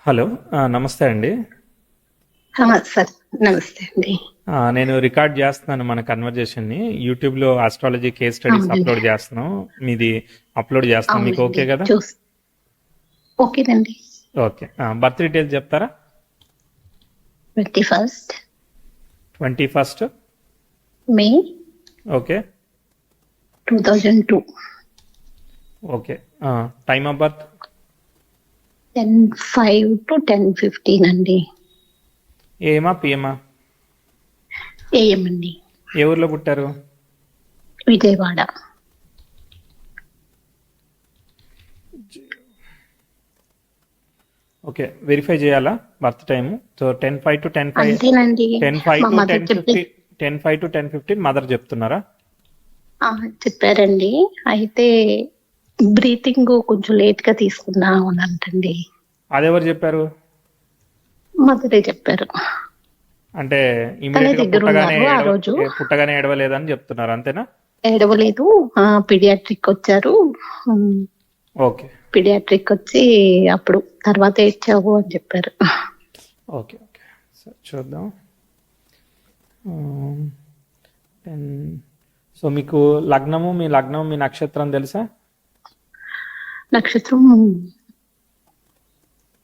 Hello. నమస్తే అండి. Sir నమస్తే అండి. నేను రికార్డ్ చేస్తున్నాను మన కన్వర్జేషన్ని. యూట్యూబ్లో ఆస్ట్రాలజీ కేస్ స్టడీస్ అవునండి. అప్లోడ్ చేస్తున్నాం. మీది అప్లోడ్ చేస్తాం. మీకు అవునండి. ఓకే కదా? ఓకేనండి. ఓకే. బర్త్ డీటెయిల్స్ చెప్తారా? 21st 21st May okay 2002, okay. Time of birth 10:05 to 10:15 అండి. ఏమా పిఎమా? ఏఎం అండి. ఏ ఊర్లో పుట్టారు? విజయవాడ. ఓకే, వెరిఫై చేయాలా బర్త్ టైము? సో 10:05 to 10:05, అంతేనండి. 10:05 మా to మదర్ 10:50, 10:05 to 10:15 మదర్ చెప్తున్నారా? చెప్పారండి. అయితే బ్రీతింగ్ కొంచెం లేట్ గా తీసుకున్నా అవునంటండి. అదెవరు చెప్పారు? మదరే చెప్పారు. అంటే తనే ఇమీడియట్ గా దగ్గర ఉన్నారు ఆ రోజు. పుట్టగానే ఏడవలేదని చెప్తున్నారు, అంతేనా? ఏడవలేదు. పీడియాట్రిక్ వచ్చారు. ఓకే, పీడియాట్రిక్ వచ్చి అప్పుడు తర్వాత ఇచ్చావు అని చెప్పారు. Okay, okay. సరే, చూద్దాం. సో మీకు లగ్నము, మీ నక్షత్రం తెలుసా? నక్షత్రం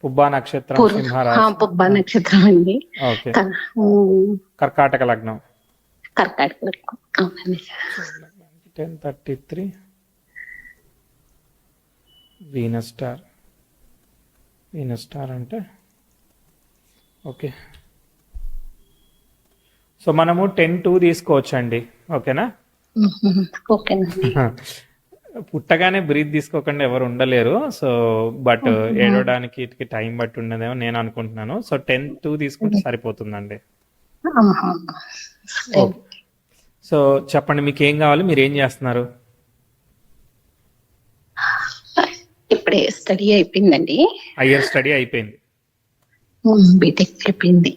పుబ్బా నక్షత్రం, సింహరాశి. పుబ్బ నక్షత్రం అండి. ఓకే. కర్కాటక లగ్నం. కర్కాటక లగ్నం. అవునండి. 10:33 వీనస్ స్టార్. వీనస్ స్టార్ అంటే ఓకే. సో మనము 10:2 తీసుకోవచ్చు అండి, ఓకేనా? ఓకేనండి. పుట్టగానే బ్రీత్ తీసుకోకుండా ఎవరు ఉండలేరు. సో బట్ ఏడవడానికి ఇటుకి టైం బట్టి ఉండదేమో నేను అనుకుంటున్నాను. సో 10:2 తీసుకుంటే సరిపోతుందండి. ఓకే. సో చెప్పండి, మీకు ఏం కావాలి, మీరు ఏం చేస్తున్నారు? ఇప్పుడే స్టడీ అయిపోయిందండి. హయ్యర్ స్టడీ అయిపోయింది. బీటెక్ అయిపోయింది.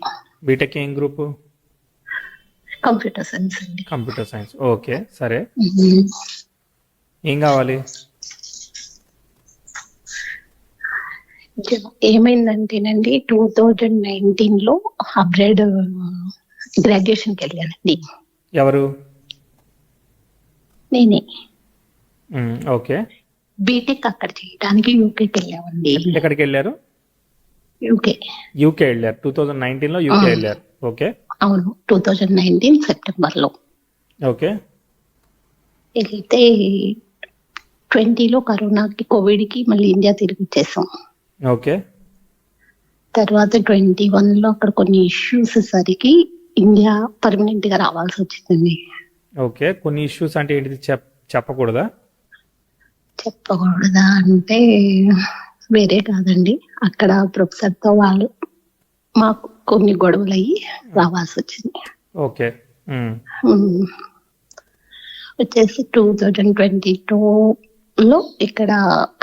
బీటెక్ ఏం గ్రూప్? కంప్యూటర్ సైన్స్ అండి. Computer science. ఓకే, సరే. ఏం కావాలి? ఏమైందంటేనండి 2019 లో అబ్రాడ్ గ్రాడ్యుయేషన్కి వెళ్ళానండి. ఎవరు? నేనే. ఓకే. బీటెక్ అక్కడ చేయడానికి యూకేకి వెళ్ళామండి. ఎక్కడికి వెళ్ళారు? యూకే వెళ్ళారు. 2019లో యూకే వెళ్ళారు. ఓకే. అవును, 2019 సెప్టెంబర్ లో ఓకే. వెళ్తే 20లో కరోనాకి కోవిడ్కి మళ్ళీ ఇండియా తిరిగి వచ్చేసాం. ఓకే. తర్వాత 21లో అక్కడ కొన్ని ఇష్యూస్ సరికి ఇండియా పర్మనెంట్ గా రావాల్సి వచ్చిందండి. ఓకే, కొన్ని ఇష్యూస్ అంటే ఏంటిది, చెప్పకూడదా? చెప్పకూడదా అంటే వేరే కాదండి, అక్కడ ప్రొఫెసర్ తో వాళ్ళు మాకు కొన్ని గొడవలు అయ్యి రావాల్సి వచ్చింది. ఓకే. వచ్చేసి 2022లో ఇక్కడ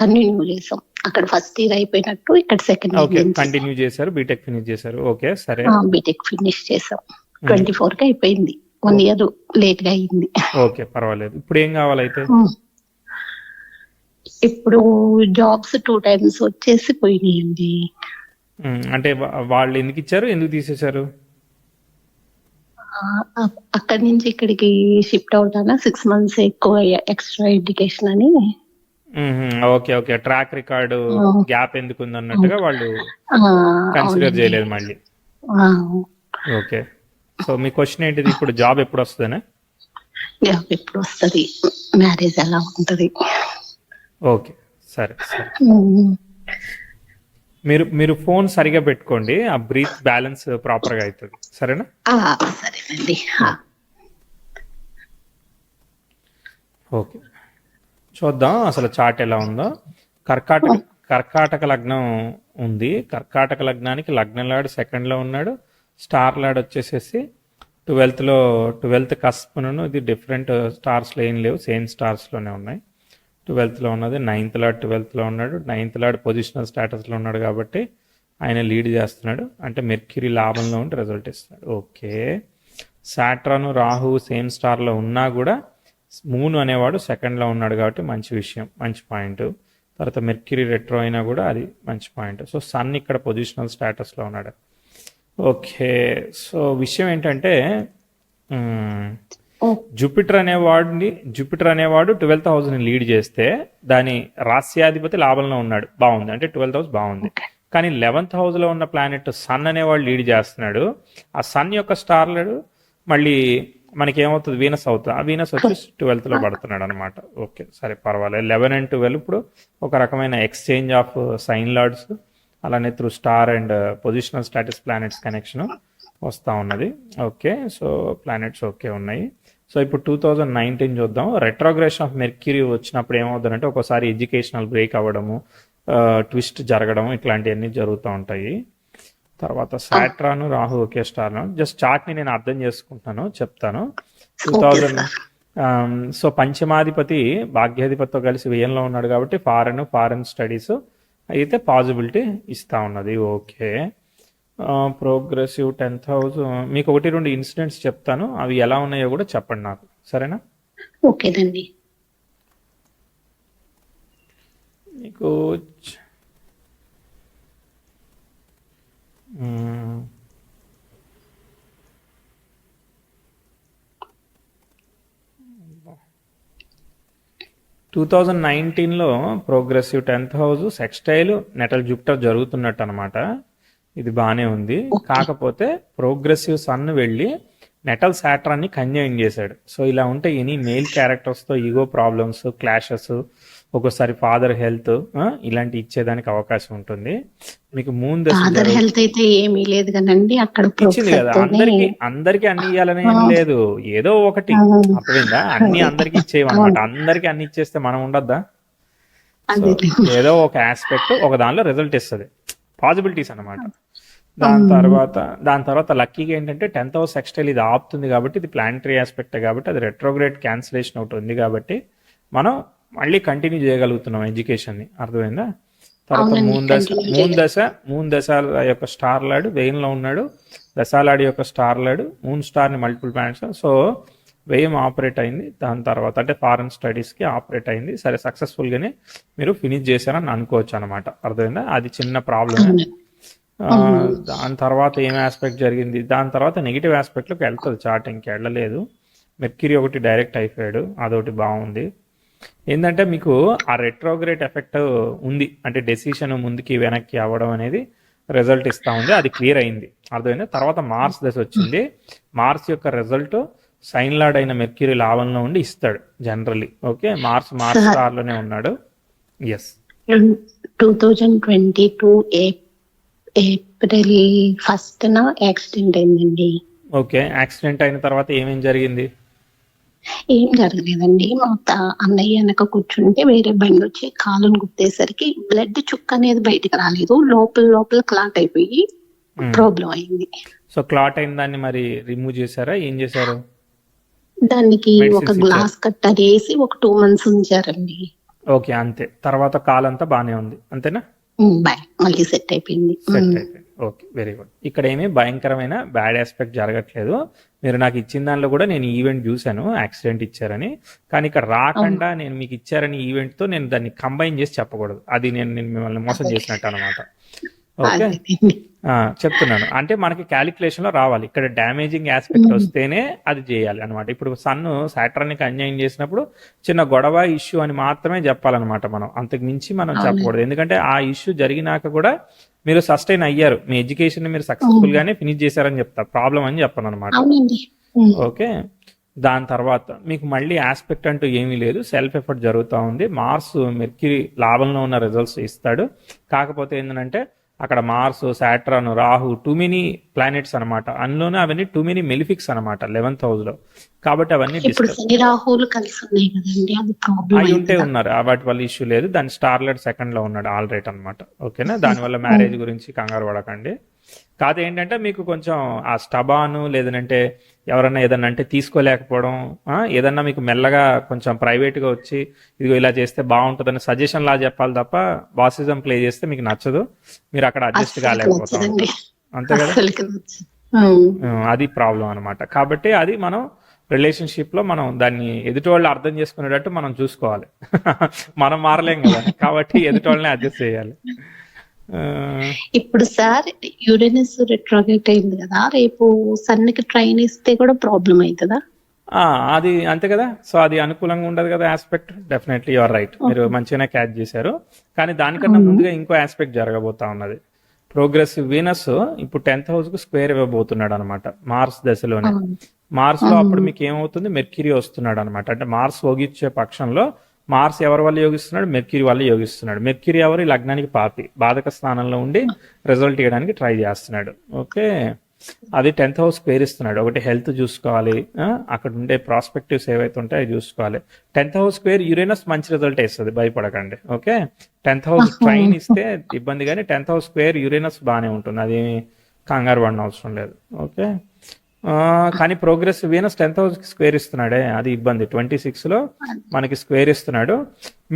కంటిన్యూ చేసాం. అక్కడ ఫస్ట్ ఇయర్ అయిపోయినట్టు ఇక్కడ సెకండ్ ఓకే, ఇయర్ కంటిన్యూ చేశారు, బీటెక్ ఫినిష్ చేశారు. ఓకే, సరే. బీటెక్ ఫినిష్ చేసాం. 24కి అయిపోయింది. 1 ఇయర్ లేట్ గా అయింది. ఓకే, పర్వాలేదు. ఇప్పుడు ఏం కావాలైతే? ఇప్పుడు జాబ్స్ 2 times వచ్చేసి పోయినాయండి. అంటే వాళ్ళు ఎందుకు ఇచ్చారు, ఎందుకు తీసేశారు? అక్కడి నుంచి ఇక్కడికి షిఫ్ట్ అవుతానా 6 months ఎక్కువ ఎక్స్ట్రా ఎడ్యుకేషన్ అని. Okay, okay. Track record gap ఎందుకు ఉంది అన్నట్టుగా వాళ్ళు కన్సిడర్ చేయలేదు మళ్ళీ. ఓకే. సో మీ క్వశ్చన్ ఏంటిది, ఇప్పుడు జాబ్ ఎప్పుడు వస్తుందనే? జాబ్ ఎప్పుడు వస్తుంది, మ్యారేజ్ ఎలా ఉంటది? ఓకే, సరే సరే. మీరు ఫోన్ సరిగా పెట్టుకోండి, ఆ బ్రీత్ బ్యాలెన్స్ ప్రాపర్గా అవుతుంది, సరేనా? సరేనండి. ఓకే, చూద్దాం అసలు చార్ట్ ఎలా ఉందో. కర్కాటక లగ్నం ఉంది. కర్కాటక లగ్నానికి లగ్నం లాడు సెకండ్లో ఉన్నాడు. స్టార్ లాడ్ వచ్చేసేసి 12th కస్ప్ను. ఇది డిఫరెంట్ స్టార్స్లో ఏం లేవు, సేమ్ స్టార్స్లోనే ఉన్నాయి. 12th ఉన్నది. 9th లాడ్ 12th ఉన్నాడు. 9th లాడ్ పొజిషనల్ స్టేటస్లో ఉన్నాడు కాబట్టి ఆయన లీడ్ చేస్తున్నాడు. అంటే మెర్క్యూరీ లాభంలో ఉండి రిజల్ట్ ఇస్తున్నాడు. ఓకే. సాట్రాను రాహు సేమ్ స్టార్లో ఉన్నా కూడా మూన్ అనేవాడు సెకండ్లో ఉన్నాడు కాబట్టి మంచి విషయం, మంచి పాయింట్. తర్వాత మెర్క్యూరీ రెట్రో అయినా కూడా అది మంచి పాయింట్. సో సన్ ఇక్కడ పొజిషనల్ స్టేటస్లో ఉన్నాడు. ఓకే, సో విషయం ఏంటంటే జూపిటర్ అనేవాడు 12th హౌస్ని లీడ్ చేస్తే దాని రాస్యాధిపతి లాభంలో ఉన్నాడు, బాగుంది, అంటే 12th హౌస్ బాగుంది. కానీ 11th హౌస్లో ఉన్న ప్లానెట్ సన్ అనేవాడు లీడ్ చేస్తున్నాడు. ఆ సన్ యొక్క స్టార్లడు మళ్ళీ మనకి ఏమవుతుంది, వీనస్ అవుతుంది. ఆ వీనస్ వచ్చి 12th లో పడుతున్నాడు అనమాట. ఓకే, సరే పర్వాలేదు. 11 and 12 ఇప్పుడు ఒక రకమైన ఎక్స్చేంజ్ ఆఫ్ సైన్ లార్డ్స్, అలానే through star and positional status planets connection వస్తూ ఉన్నది. ఓకే, సో ప్లానెట్స్ ఓకే ఉన్నాయి. సో ఇప్పుడు 2019 చూద్దాం. రెట్రోగ్రేషన్ ఆఫ్ మెర్క్యూరీ వచ్చినప్పుడు ఏమవుతుందంటే ఒక్కోసారి ఎడ్యుకేషనల్ బ్రేక్ అవ్వడము, ట్విస్ట్ జరగడం, ఇట్లాంటివన్నీ జరుగుతూ ఉంటాయి. తర్వాత సాట్రాన్ రాహు ఒకే స్టార్. జస్ట్ చార్ట్ని నేను అర్థం చేసుకుంటున్నాను, చెప్తాను. 2000 సో పంచమాధిపతి భాగ్యాధిపతితో కలిసి వ్యయంలో ఉన్నాడు కాబట్టి ఫారెన్ స్టడీస్ అయితే పాజిబిలిటీ ఇస్తా ఉన్నది. Okay, progressive 10th house. మీకు 1-2 ఇన్సిడెంట్స్ చెప్తాను, అవి ఎలా ఉన్నాయో కూడా చెప్పండి నాకు, సరేనా? ఓకేనండి. మీకు 2019లో progressive 10th house sextile natal Jupiter జరుగుతున్నట్టు అనమాట. ఇది బాగానే ఉంది. కాకపోతే ప్రోగ్రెసివ్ సన్ వెళ్ళి నెటల్ సాట్రాన్ని కంజైన్ చేశాడు. సో ఇలా ఉంటే ఎనీ మెయిల్ క్యారెక్టర్స్తో ఈగో ప్రాబ్లమ్స్, క్లాషెస్, ఒక్కోసారి ఫాదర్ హెల్త్ ఇలాంటి ఇచ్చేదానికి అవకాశం ఉంటుంది. మీకు మూన్ దశ హెల్త్ అయితే ఏమీ లేదు కదండి, అక్కడ ఇచ్చింది కదా. అందరికి అన్ని ఇవ్వాలని ఏం లేదు, ఏదో ఒకటి అర్థమైందా? అన్ని అందరికి ఇచ్చేయమన్నమాట. అందరికి అన్ని ఇచ్చేస్తే మనం ఉండద్దా? ఏదో ఒక ఆస్పెక్ట్ ఒక దానిలో రిజల్ట్ ఇస్తుంది, పాసిబిలిటీస్ అన్నమాట. దాని తర్వాత లక్కీగా ఏంటంటే 10th హౌస్ సెక్స్టైల్ ఇది ఆపుతుంది కాబట్టి, ఇది ప్లానటరీ ఆస్పెక్ట్ కాబట్టి, అది రెట్రోగ్రేడ్ క్యాన్సిలేషన్ ఒకటి ఉంది కాబట్టి మనం మళ్ళీ కంటిన్యూ చేయగలుగుతున్నాం ఎడ్యుకేషన్ని, అర్థమైందా? తర్వాత మూన్ దశ యొక్క స్టార్ లాడ్ వ్యయంలో ఉన్నాడు, దశాలాడి యొక్క స్టార్ లాడ్ మూన్ స్టార్ని మల్టిపుల్ ప్లానెట్స్. సో వ్యయం ఆపరేట్ అయింది. దాని తర్వాత అంటే ఫారెన్ స్టడీస్కి ఆపరేట్ అయింది. సరే, సక్సెస్ఫుల్గానే మీరు ఫినిష్ చేశారని అనుకోవచ్చు అనమాట, అర్థమైందా? అది చిన్న ప్రాబ్లమే. దాని తర్వాత ఏం ఆస్పెక్ట్ జరిగింది, దాని తర్వాత నెగిటివ్ ఆస్పెక్ట్లోకి వెళ్తుంది చార్ట్, ఇంక వెళ్ళలేదు. మెర్క్యూరీ ఒకటి డైరెక్ట్ అయిపోయాడు, అదొకటి బాగుంది. ఏంటంటే మీకు ఆ రెట్రోగ్రేట్ ఎఫెక్ట్ ఉంది, అంటే డెసిషన్ ముందుకి వెనక్కి అవ్వడం అనేది రిజల్ట్ ఇస్తా ఉంది, అది క్లియర్ అయింది, అర్థమైంది. తర్వాత మార్స్ దశ వచ్చింది. మార్స్ యొక్క రిజల్ట్ సైన్ లార్డ్ అయిన మెర్క్యూరీ లాభంలో ఉండి ఇస్తాడు జనరల్లీ. ఓకే, మార్స్ స్టార్ లోనే ఉన్నాడు. ఎస్, 2022 ఏప్రిల్ 1st యాక్సిడెంట్ అయిందండి. ఓకే, యాక్సిడెంట్ అయిన తర్వాత ఏమేం జరిగింది? ఏం జరగలేదండి. మా అన్నయ్య వెనక కూర్చుంటే వేరే బండి వచ్చి కాలును గుద్దేసరికి బ్లడ్ చుక్క అనేది బయటకు రాలేదు, లోపల క్లాట్ అయిపోయి ప్రాబ్లం అయింది. సో క్లాట్ అయిన దాన్ని మరి రిమూవ్ చేశారా, ఏం చేశారు? దానికి ఒక గ్లాస్ కట్టర్ వేసి ఒక 2 months ఉంచారండి. ఓకే, అంతే. తర్వాత కాలంతా బానే ఉంది, అంతేనా? మళ్ళీ సెట్ అయిపోయింది. Okay, very good. ఇక్కడ ఏమీ భయంకరమైన బ్యాడ్ ఆస్పెక్ట్ జరగట్లేదు. మీరు నాకు ఇచ్చిన దానిలో కూడా నేను ఈవెంట్ చూశాను, యాక్సిడెంట్ ఇచ్చారని. కానీ ఇక్కడ రాకుండా నేను మీకు ఇచ్చారని ఈవెంట్తో నేను దాన్ని కంబైన్ చేసి చెప్పకూడదు, అది నేను మిమ్మల్ని మోసం చేసినట్టు అనమాట. ఓకే, చెప్తున్నాను. అంటే మనకి క్యాలిక్యులేషన్ లో రావాలి, ఇక్కడ డ్యామేజింగ్ ఆస్పెక్ట్ వస్తేనే అది చేయాలి అనమాట. ఇప్పుడు సన్ సాట్రాన్ని కంజైన్ చేసినప్పుడు చిన్న గొడవ ఇష్యూ అని మాత్రమే చెప్పాలన్నమాట మనం, అంతకు మించి మనం చెప్పకూడదు. ఎందుకంటే ఆ ఇష్యూ జరిగినాక కూడా మీరు సస్టైన్ అయ్యారు, మీ ఎడ్యుకేషన్ మీరు సక్సెస్ఫుల్ గానే ఫినిష్ చేశారని చెప్తా, ప్రాబ్లం అని చెప్పను అనమాట. ఓకే, దాని తర్వాత మీకు మళ్ళీ ఆస్పెక్ట్ అంటూ ఏమీ లేదు, సెల్ఫ్ ఎఫర్ట్ జరుగుతూ ఉంది. మార్స్ మెర్క్యూరీ లాభంలో ఉన్న రిజల్ట్స్ ఇస్తాడు. కాకపోతే ఏంటంటే అక్కడ Mars, Saturn, Rahu too many planets అనమాట. అందులోనే అవన్నీ టూ మెనీ మెలిఫిక్స్ అనమాట 11th హౌస్ లో. కాబట్టి అవన్నీ అవి ఉంటే ఉన్నారు, వాటి వల్ల ఇష్యూ లేదు. దాని స్టార్లెట్ సెకండ్ లో ఉన్నాడు ఆల్రైట్ అనమాట. ఓకేనా, దానివల్ల మ్యారేజ్ గురించి కంగారు పడకండి. కాదు ఏంటంటే మీకు కొంచెం ఆ స్టబాను లేదంటే ఎవరన్నా ఏదన్నా అంటే తీసుకోలేకపోవడం, ఏదన్నా మీకు మెల్లగా కొంచెం ప్రైవేట్గా వచ్చి ఇదిగో ఇలా చేస్తే బాగుంటుందని సజెషన్ లా చెప్పాలి తప్ప బాసిజం ప్లే చేస్తే మీకు నచ్చదు, మీరు అక్కడ అడ్జస్ట్ కాలేకపోతాం, అంతే కదా, అది ప్రాబ్లం అనమాట. కాబట్టి అది మనం రిలేషన్షిప్ లో మనం దాన్ని ఎదుటి వాళ్ళు అర్థం చేసుకునేటట్టు మనం చూసుకోవాలి. మనం మారలేం కదా, కాబట్టి ఎదుటి వాళ్ళని అడ్జస్ట్ చేయాలి. ఆ, ఇప్పుడు సార్ యురేనస్ రెట్రోగేట్ అయింది కదా, రేపు సన్కి ట్రైన్ ఇస్తే కూడా ప్రాబ్లం అవుతుందా? ఆ, అది అంతే కదా. సో అది అనుకూలంగా ఉండదు కదా ఆస్పెక్ట్. డెఫినెట్లీ యువర్ రైట్, మీరు మంచిగానే క్యాచ్ చేశారు. కానీ దానికన్నా అవును. ముందుగా ఇంకో ఆస్పెక్ట్ జరగబోతా ఉన్నది. ప్రోగ్రెసివ్ వీనస్ ఇప్పుడు 10th హౌస్ కు స్క్వేర్ ఇవ్వబోతున్నాడు అనమాట మార్స్ దశలోనే. అవును. మార్స్ లో అప్పుడు అవును. మీకు ఏమవుతుంది, మెర్క్యూరీ వస్తున్నాడు అనమాట. అంటే మార్స్ యోగించే పక్షంలో మార్స్ ఎవరి వల్ల యోగిస్తున్నాడు, మెర్క్యూరీ వల్ల యోగిస్తున్నాడు. మెర్క్యూరీ ఎవరు, ఈ లగ్నానికి పాపి, బాధక స్థానంలో ఉండి రిజల్ట్ ఇవ్వడానికి ట్రై చేస్తున్నాడు. ఓకే, అది 10th హౌస్ స్క్వేర్ ఇస్తున్నాడు. ఒకటి హెల్త్ చూసుకోవాలి, అక్కడ ఉండే ప్రాస్పెక్టివ్స్ ఏవైతే ఉంటాయో అవి చూసుకోవాలి. 10th హౌస్ స్క్వేర్ యురేనస్ మంచి రిజల్ట్ ఇస్తుంది, భయపడకండి. ఓకే, 10th హౌస్ ట్రైన్ ఇస్తే ఇబ్బంది, కానీ 10th హౌస్ స్క్వేర్ యురేనస్ బాగానే ఉంటుంది, అది కంగారు పడిన అవసరం లేదు. ఓకే, కానీ progress Venus 10th house square ఇస్తున్నాడే, అది ఇబ్బంది. 26 లో మనకి స్క్వేర్ ఇస్తున్నాడు.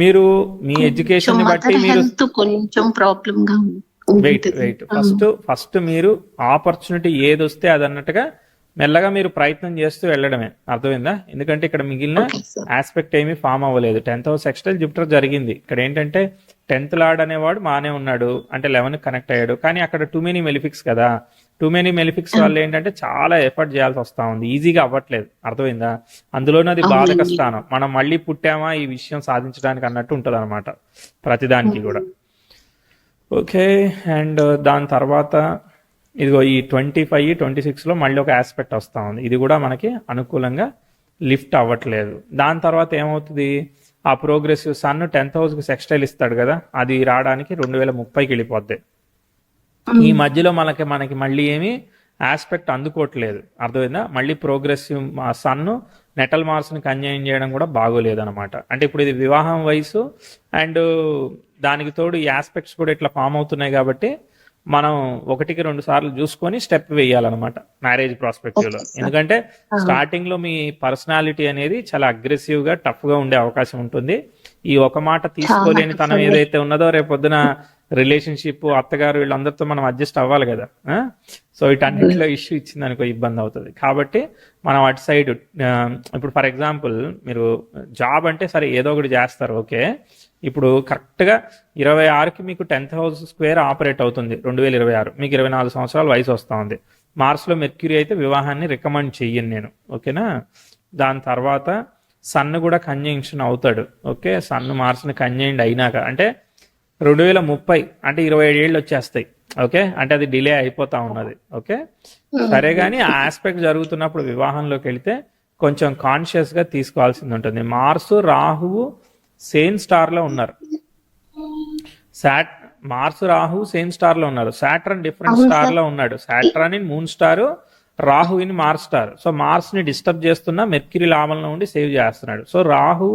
మీరు మీ ఎడ్యుకేషన్ ని బట్టి మదర్ మీరు హెల్త్ కొంచెం ప్రాబ్లం గా వెయిట్ ఉంటుంది. వెయిట్ ఫస్ట్ మీరు ఆపర్చునిటీ ఏది వస్తే అది అన్నట్టుగా మెల్లగా మీరు ప్రయత్నం చేస్తూ వెళ్ళడమే, అర్థమైందా? ఎందుకంటే ఇక్కడ మిగిలిన ఓకే సార్. ఆస్పెక్ట్ ఏమీ ఫామ్ అవ్వలేదు. 10th హౌస్ ఎక్స్టైల్ జూపిటర్ జరిగింది. ఇక్కడ ఏంటంటే 10th లార్డ్ అనేవాడు బాగానే ఉన్నాడు, అంటే 11 కనెక్ట్ అయ్యాడు. కానీ అక్కడ టూ మెనీ మెలిఫిక్స్ కదా, టూ మెనీ మెలిఫిక్స్ వల్ల ఏంటంటే చాలా ఎఫర్ట్ చేయాల్సి వస్తా ఉంది, ఈజీగా అవ్వట్లేదు, అర్థమైందా? అందులోనే అది బాధక అవునండి. స్థానం, మనం మళ్ళీ పుట్టామా ఈ విషయం సాధించడానికి అన్నట్టు ఉంటుంది అనమాట ప్రతిదానికి కూడా. ఓకే, అండ్ దాని తర్వాత ఇదిగో ఈ 25, 26 లో మళ్ళీ ఒక ఆస్పెక్ట్ వస్తా ఉంది, ఇది కూడా మనకి అనుకూలంగా లిఫ్ట్ అవ్వట్లేదు. దాని తర్వాత ఏమవుతుంది, ఆ ప్రోగ్రెసివ్ సన్ 10th హౌస్ కి సెక్స్టైల్ ఇస్తాడు కదా, అది రావడానికి 2030కి వెళ్ళిపోద్ది. ఈ మధ్యలో మనకి మళ్ళీ ఏమి ఆస్పెక్ట్ అందుకోవట్లేదు, అర్థమైందా? మళ్ళీ ప్రోగ్రెసివ్ సన్ నెటల్ మార్స్ని కన్జైన్ చేయడం కూడా బాగోలేదు అనమాట. అంటే ఇప్పుడు ఇది వివాహం వయసు, అండ్ దానికి తోడు ఈ ఆస్పెక్ట్స్ కూడా ఇట్లా ఫామ్ అవుతున్నాయి కాబట్టి మనం 1-2 సార్లు చూసుకొని స్టెప్ వేయాలన్నమాట మ్యారేజ్ ప్రాస్పెక్టివ్ లో. Okay sir. ఎందుకంటే స్టార్టింగ్ లో మీ పర్సనాలిటీ అనేది చాలా అగ్రెసివ్ గా టఫ్ గా ఉండే అవకాశం ఉంటుంది. ఈ ఒక మాట తీసుకోలేని తనం ఏదైతే ఉన్నదో రేపొద్దున రిలేషన్షిప్, అత్తగారు వీళ్ళందరితో మనం అడ్జస్ట్ అవ్వాలి కదా. సో వీటన్నిటిలో ఇష్యూ ఇచ్చింది అనుకో ఇబ్బంది అవుతుంది. కాబట్టి మనం అటు సైడ్ ఇప్పుడు ఫర్ ఎగ్జాంపుల్ మీరు జాబ్ అంటే సరే ఏదో ఒకటి చేస్తారు, ఓకే. ఇప్పుడు కరెక్ట్గా 26కి మీకు 10th హౌస్ స్క్వేర్ ఆపరేట్ అవుతుంది 2026, మీకు 24 సంవత్సరాల వయసు వస్తూ ఉంది. మార్స్లో మెర్క్యూరీ అయితే వివాహాన్ని రికమెండ్ చెయ్యను నేను, ఓకేనా. దాని తర్వాత సన్ కూడా కంజంక్షన్ అవుతాడు, ఓకే. సన్ మార్స్ని కంజైండ్ అయినాక అంటే 2030 అంటే 27 ఏళ్ళు వచ్చేస్తాయి, ఓకే. అంటే అది డిలే అయిపోతా ఉన్నది, ఓకే. సరే, కానీ ఆ ఆస్పెక్ట్ జరుగుతున్నప్పుడు వివాహంలోకి వెళితే కొంచెం కాన్షియస్గా తీసుకోవాల్సింది ఉంటుంది. మార్సు రాహువు సేమ్ స్టార్ లో ఉన్నారు, మార్స్ రాహు సేమ్ స్టార్ లో ఉన్నారు. సాటర్న్ డిఫరెంట్ స్టార్ లో ఉన్నాడు. Saturn in moon star, Rahu in Mars star. So Mars ని డిస్టర్బ్ చేస్తున్నా మెర్క్యూరీ లాభంలో ఉండి సేవ్ చేస్తున్నాడు. సో రాహు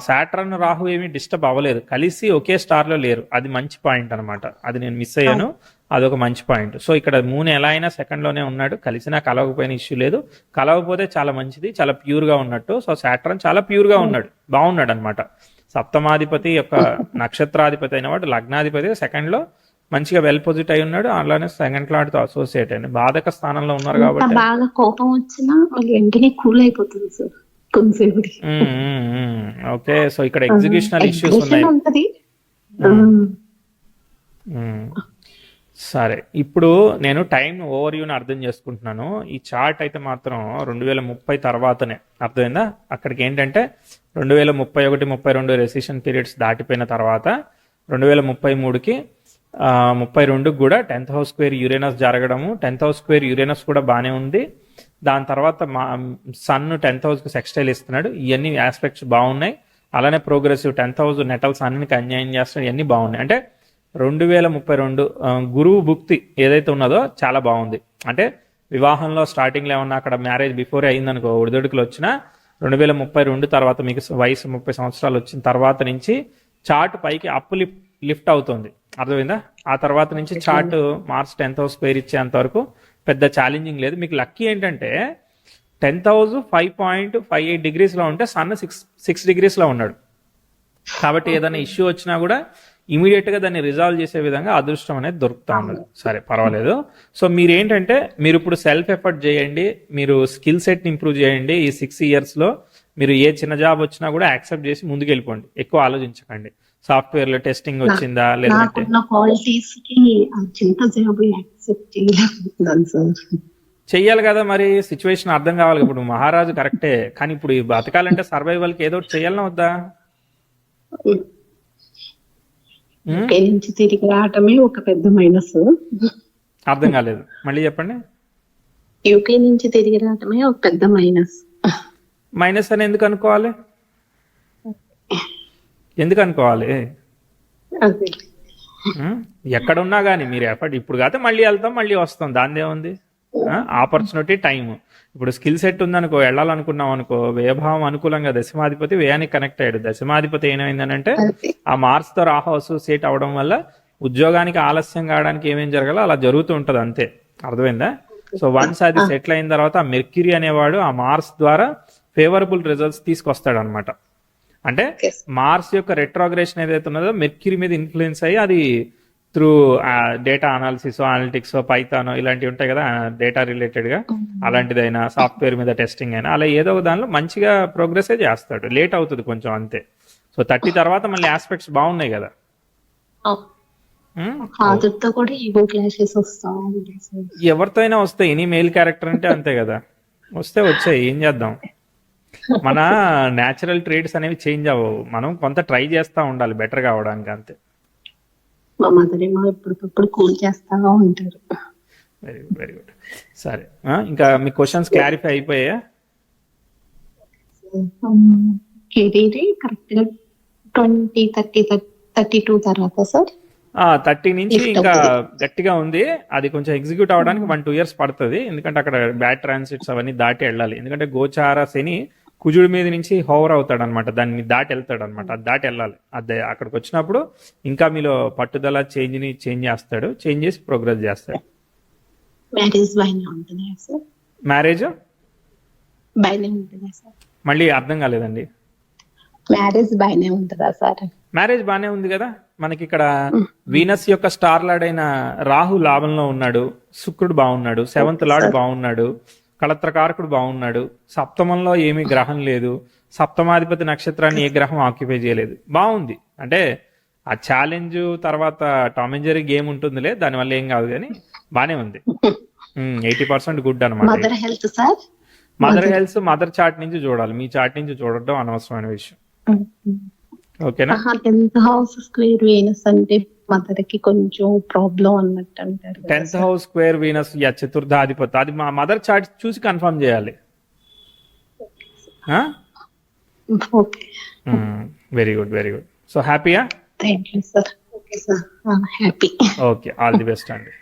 సాటర్న్ రాహు ఏమి డిస్టర్బ్ అవ్వలేదు, కలిసి ఒకే స్టార్ లో లేరు. అది మంచి పాయింట్ అనమాట, అది నేను మిస్ అయ్యాను, అదొక మంచి పాయింట్. సో ఇక్కడ మూన్ ఎలా అయినా సెకండ్ లోనే ఉన్నాడు, కలిసినా కలవకపోయినా ఇష్యూ లేదు. కలవకపోతే చాలా మంచిది, చాలా ప్యూర్ గా ఉన్నట్టు. సో సాటర్న్ చాలా ప్యూర్ గా ఉన్నాడు, బాగున్నాడు అనమాట. సప్తమాధిపతి యొక్క నక్షత్రాధిపతి అయిన వాడు లగ్నాధిపతి సెకండ్ లో మంచిగా వెల్ పొజిట్ అయి ఉన్నాడు. అలానే సెకండ్ లార్డ్ తో అసోసియేట్ అయ్యింది, బాధక స్థానంలో ఉన్నారు కాబట్టి బాగా కోపం వచ్చినా మళ్ళీ వెంటనే కూల్ అయిపోతుంది సార్ కొంతసేపటికి. ఓకే, సో ఇక్కడ ఎగ్జిక్యూషనల్ ఇష్యూస్ ఉన్నాయి. ఉంటది. సరే, ఇప్పుడు నేను టైం ఓవర్ వ్యూని అర్థం చేసుకుంటున్నాను. ఈ చార్ట్ అయితే మాత్రం 2030 తర్వాతనే, అర్థమైందా? అక్కడికి ఏంటంటే 2031, 32 రెసిషన్ పీరియడ్స్ దాటిపోయిన తర్వాత 2033కి 32కి కూడా 10th హౌస్ స్క్వేర్ యురేనస్ జరగడము. 10th హౌస్ స్క్వేర్ యురేనస్ కూడా బాగానే ఉంది. దాని తర్వాత సన్ 10th హౌస్కి సెక్స్టైల్ ఇస్తున్నాడు. ఇవన్నీ ఆస్పెక్ట్స్ బాగున్నాయి. అలానే ప్రోగ్రెసివ్ 10th హౌస్ నెటల్ సన్ని కన్జైన్ చేస్తున్నాడు. ఇవన్నీ బాగున్నాయి. అంటే 2032 గురువు భుక్తి ఏదైతే ఉన్నదో చాలా బాగుంది. అంటే వివాహంలో స్టార్టింగ్లో ఏమన్నా అక్కడ మ్యారేజ్ బిఫోరే అయిందనుకో, ఒడిదొడుకులు వచ్చినా 2032 తర్వాత మీకు వయసు 30 సంవత్సరాలు వచ్చిన తర్వాత నుంచి చార్ట్ పైకి అప్ లిఫ్ట్ అవుతుంది, అర్థమైందా? ఆ తర్వాత నుంచి chart March 10th house square ఇచ్చేంత వరకు పెద్ద ఛాలెంజింగ్ లేదు. మీకు లక్కీ ఏంటంటే 10th హౌస్ 5.58 డిగ్రీస్లో ఉంటే సన్ 6 డిగ్రీస్లో ఉన్నాడు. కాబట్టి ఏదైనా ఇష్యూ వచ్చినా కూడా ఇమీడియట్ గా దాన్ని రిజాల్వ్ చేసే విధంగా అదృష్టం అనేది దొరుకుతా ఉన్నది. సరే, పర్వాలేదు. సో మీరు ఏంటంటే మీరు ఇప్పుడు సెల్ఫ్ ఎఫర్ట్ చేయండి, మీరు స్కిల్ సెట్ ఇంప్రూవ్ చేయండి. ఈ 6 years లో మీరు ఏ చిన్న జాబ్ వచ్చినా కూడా యాక్సెప్ట్ చేసి ముందుకు వెళ్ళిపోండి, ఎక్కువ ఆలోచించకండి. సాఫ్ట్వేర్ లో టెస్టింగ్ వచ్చిందా లేదంటే నాకున్న క్వాలిటీస్ కి ఆ చిన్న జాబ్ యాక్సెప్ట్ చేయలేకపోతున్నాను సార్. చెయ్యాలి కదా మరి, సిచ్యువేషన్ అర్థం కావాలి. ఇప్పుడు మహారాజు కరెక్టే, కానీ ఇప్పుడు ఈ బతకాలంటే సర్వైవల్ కి ఏదో ఒకటి చెయ్యాలన్నా వద్దా? యూకే నుంచి తిరిగి రావటమే ఒక పెద్ద మైనస్. అర్థం కాలేదు, మళ్ళీ చెప్పండి. యూకే నుంచి తిరిగి రావటమే ఒక పెద్ద మైనస్. మైనస్ అని ఎందుకు అనుకోవాలి? ఎందుకు అనుకోవాలి? అదే ఎక్కడున్నా కానీ మీరు ఎఫర్ట్ ఇప్పుడు కాకపోతే మళ్ళీ వెళ్తాం, మళ్ళీ వస్తాం, దాని ఏముంది? Opportunity, time. ఇప్పుడు స్కిల్ సెట్ ఉందనుకో, వెళ్ళాలనుకున్నాం అనుకో, వ్యయభావం అనుకూలంగా దశమాధిపతి వ్యయానికి కనెక్ట్ అయ్యాడు. దశమాధిపతి ఏమైందనంటే ఆ మార్స్ తో రాహు అసోసియేట్ అవడం వల్ల ఉద్యోగానికి ఆలస్యం కావడానికి ఏమేం జరగాలో అలా జరుగుతూ ఉంటది, అంతే. అర్థమైందా? సో వన్స్ అది సెటిల్ అయిన తర్వాత ఆ మెర్క్యూరీ అనేవాడు ఆ మార్స్ ద్వారా ఫేవరబుల్ రిజల్ట్స్ తీసుకొస్తాడు అనమాట. అంటే మార్స్ యొక్క రెట్రోగ్రేషన్ ఏదైతే ఉన్నదో మెర్క్యూరీ మీద ఇన్ఫ్లుయెన్స్ అయ్యి అది through data analysis, analytics, Python ఇలాంటివి ఉంటాయి కదా డేటా రిలేటెడ్ గా, అలాంటిదైనా సాఫ్ట్వేర్ మీద టెస్టింగ్ అయినా అలా ఏదో ఒక దానిలో మంచిగా ప్రోగ్రెస్ చేస్తాడు. లేట్ అవుతుంది కొంచెం, అంతే. సో 30 తర్వాత మళ్ళీ ఆస్పెక్ట్స్ బాగున్నాయి కదా. ఫాదర్ తో కూడా ఈగో క్లాషెస్ వస్తా ఉంటాయి సార్. ఎవరితో అయినా వస్తాయి, ఎనీ మెయిల్ క్యారెక్టర్ అంటే అంతే కదా, వస్తే వచ్చాయి, ఏం చేద్దాం. మన న్యాచురల్ ట్రేడ్స్ అనేవి చేంజ్ అవ్వవు, మనం కొంత ట్రై చేస్తూ ఉండాలి బెటర్ కావడానికి, అంతే. మా మదర్ ఏమో ఎప్పటికప్పుడు కూల్ చేస్తా ఉంటారు. Very good, very good. సరే, ఇంకా మీ క్వశ్చన్స్ క్లారిఫై అయిపోయా? కెరీర్ కరెక్ట్ గా 20, 30, 32 తర్వాత సార్ 30 నుంచి ఇంకా గట్టిగా ఉంది. అది కొంచెం ఎగ్జిక్యూట్ అవ్వడానికి 1-2 years పడుతుంది, ఎందుకంటే అక్కడ బ్యాడ్ ట్రాన్సిట్స్ అవన్నీ దాటి వెళ్ళాలి. ఎందుకంటే గోచార శని కుజుడి మీద నుంచి హోవర్ అవుతాడు అనమాట, దాన్ని దాటి వెళ్తాడు అనమాట, అది దాటి వెళ్ళాలి. అదే అక్కడికి వచ్చినప్పుడు ఇంకా మీలో పట్టుదల చేంజ్ చేస్తాడు, చేంజ్ చేసి ప్రోగ్రెస్ చేస్తాడు. మ్యారేజ్ బాగానే ఉంటుందా సార్? మ్యారేజ్ బాగానే ఉంటుందా సార్? మళ్ళీ అర్థం కాలేదండి. మ్యారేజ్ బాగానే ఉంటుందా సార్? మ్యారేజ్ బాగానే ఉంది కదా. మనకి ఇక్కడ వీనస్ యొక్క స్టార్ లార్డ్ అయిన రాహు లాభంలో ఉన్నాడు, శుక్రుడు బాగున్నాడు, 7th లార్డ్ బాగున్నాడు, కళత్రకారకుడు బాగున్నాడు, సప్తమంలో ఏమీ గ్రహం లేదు, సప్తమాధిపతి నక్షత్రాన్ని ఏ గ్రహం ఆక్యుపై చేయలేదు, బాగుంది. అంటే ఆ ఛాలెంజ్ తర్వాత టామ్ అండ్ జెర్రీ గేమ్ ఉంటుందిలే, దానివల్ల ఏం కాదు, కానీ బానే ఉంది. 80% గుడ్ అనమాట. Mother health sir? Mother health mother chart నుంచి చూడాలి, మీ చార్ట్ నుంచి చూడడం అనవసరమైన విషయం. ఓకేనా? 10th హౌస్ స్క్వేర్ వీనస్ అంటే మదర్ కి కొంచెం ప్రాబ్లం అన్నట్టు అంటారు. 10th హౌస్ స్క్వేర్ వీనస్ చతుర్థాధిపతి, అది మా మదర్ చార్ట్ చూసి కన్ఫర్మ్ చేయాలి. Okay, very good, very good. So హ్యాపీయా? Thank you sir. Okay sir, happy. Okay, all the best అండి.